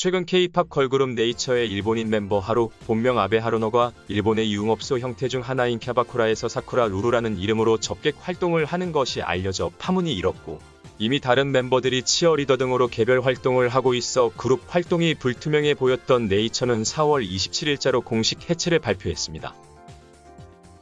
최근 K-팝 걸그룹 네이처의 일본인 멤버 하루, 본명 아베 하루노가 일본의 유흥업소 형태 중 하나인 캬바쿠라에서 사쿠라 루루라는 이름으로 접객 활동을 하는 것이 알려져 파문이 일었고, 이미 다른 멤버들이 치어리더 등으로 개별 활동을 하고 있어 그룹 활동이 불투명해 보였던 네이처는 4월 27일자로 공식 해체를 발표했습니다.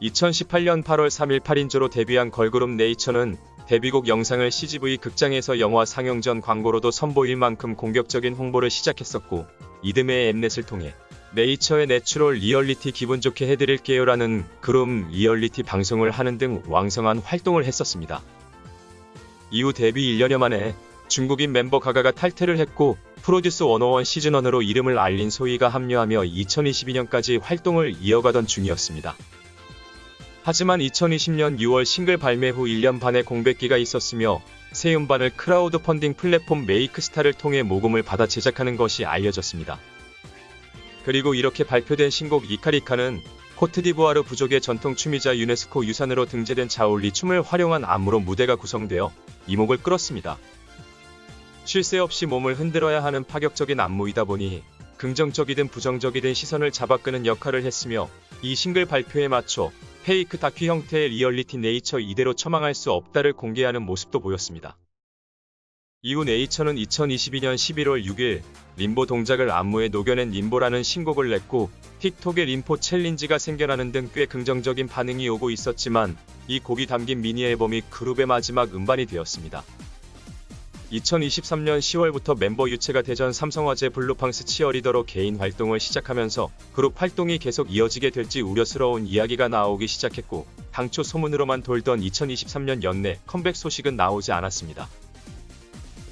2018년 8월 3일 8인조로 데뷔한 걸그룹 네이처는 데뷔곡 영상을 CGV 극장에서 영화 상영 전 광고로도 선보일 만큼 공격적인 홍보를 시작했었고, 이듬해 엠넷을 통해 네이처의 내추럴 리얼리티 기분 좋게 해드릴게요 라는 그룹 리얼리티 방송을 하는 등 왕성한 활동을 했었습니다. 이후 데뷔 1년여 만에 중국인 멤버 가가가 탈퇴를 했고, 프로듀스 101 시즌1으로 이름을 알린 소희가 합류하며 2022년까지 활동을 이어가던 중이었습니다. 하지만 2020년 6월 싱글 발매 후 1년 반의 공백기가 있었으며, 새 음반을 크라우드 펀딩 플랫폼 메이크스타를 통해 모금을 받아 제작하는 것이 알려졌습니다. 그리고 이렇게 발표된 신곡 이카리카는 코트디부아르 부족의 전통 춤이자 유네스코 유산으로 등재된 자올리 춤을 활용한 안무로 무대가 구성되어 이목을 끌었습니다. 쉴 새 없이 몸을 흔들어야 하는 파격적인 안무이다 보니 긍정적이든 부정적이든 시선을 잡아끄는 역할을 했으며, 이 싱글 발표에 맞춰 페이크 다큐 형태의 리얼리티 네이처 이대로 처망할 수 없다를 공개하는 모습도 보였습니다. 이후 네이처는 2022년 11월 6일 림보 동작을 안무에 녹여낸 림보라는 신곡을 냈고, 틱톡에 림보 챌린지가 생겨나는 등 꽤 긍정적인 반응이 오고 있었지만, 이 곡이 담긴 미니 앨범이 그룹의 마지막 음반이 되었습니다. 2023년 10월부터 멤버 유채가 대전 삼성화재 블루팡스 치어리더로 개인 활동을 시작하면서 그룹 활동이 계속 이어지게 될지 우려스러운 이야기가 나오기 시작했고, 당초 소문으로만 돌던 2023년 연내 컴백 소식은 나오지 않았습니다.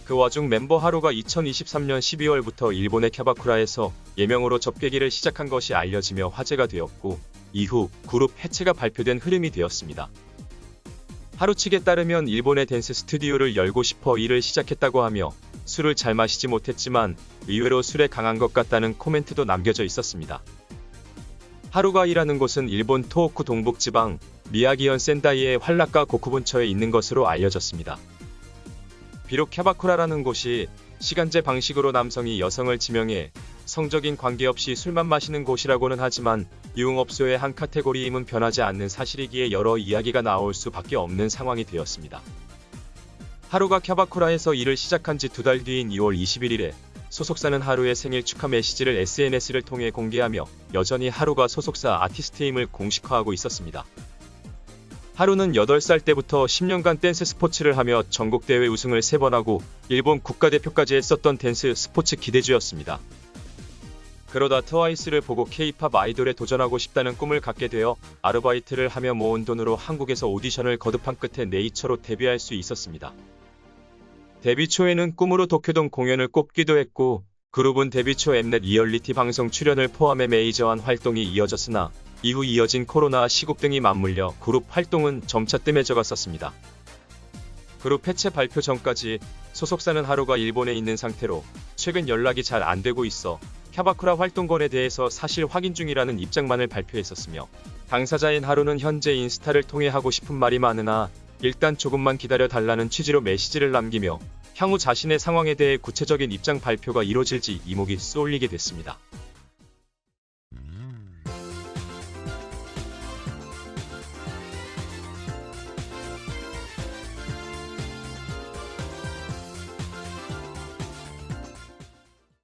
그 와중 멤버 하루가 2023년 12월부터 일본의 캬바쿠라에서 예명으로 접객기를 시작한 것이 알려지며 화제가 되었고, 이후 그룹 해체가 발표된 흐름이 되었습니다. 하루 측에 따르면 일본의 댄스 스튜디오를 열고 싶어 일을 시작했다고 하며, 술을 잘 마시지 못했지만 의외로 술에 강한 것 같다는 코멘트도 남겨져 있었습니다. 하루가 일하는 곳은 일본 토호쿠 동북지방 미야기현 센다이의 환락가 고쿠 근처에 있는 것으로 알려졌습니다. 비록 캬바쿠라라는 곳이 시간제 방식으로 남성이 여성을 지명해 성적인 관계없이 술만 마시는 곳이라고는 하지만, 유흥업소의 한 카테고리임은 변하지 않는 사실이기에 여러 이야기가 나올 수밖에 없는 상황이 되었습니다. 하루가 캬바쿠라에서 일을 시작한 지 2달 뒤인 2월 21일에 소속사는 하루의 생일 축하 메시지를 SNS를 통해 공개하며, 여전히 하루가 소속사 아티스트임을 공식화하고 있었습니다. 하루는 8살 때부터 10년간 댄스 스포츠를 하며 전국대회 우승을 3번 하고 일본 국가대표까지 했었던 댄스 스포츠 기대주였습니다. 그러다 트와이스를 보고 K-팝 아이돌에 도전하고 싶다는 꿈을 갖게 되어 아르바이트를 하며 모은 돈으로 한국에서 오디션을 거듭한 끝에 네이처로 데뷔할 수 있었습니다. 데뷔 초에는 꿈으로 도쿄돔 공연을 꼽기도 했고, 그룹은 데뷔 초 엠넷 리얼리티 방송 출연을 포함해 메이저한 활동이 이어졌으나, 이후 이어진 코로나 시국 등이 맞물려 그룹 활동은 점차 뜸해져갔었습니다. 그룹 해체 발표 전까지 소속사는 하루가 일본에 있는 상태로 최근 연락이 잘 안되고 있어 캬바쿠라 활동권에 대해서 사실 확인 중이라는 입장만을 발표했었으며, 당사자인 하루는 현재 인스타를 통해 하고 싶은 말이 많으나 일단 조금만 기다려 달라는 취지로 메시지를 남기며, 향후 자신의 상황에 대해 구체적인 입장 발표가 이뤄질지 이목이 쏠리게 됐습니다.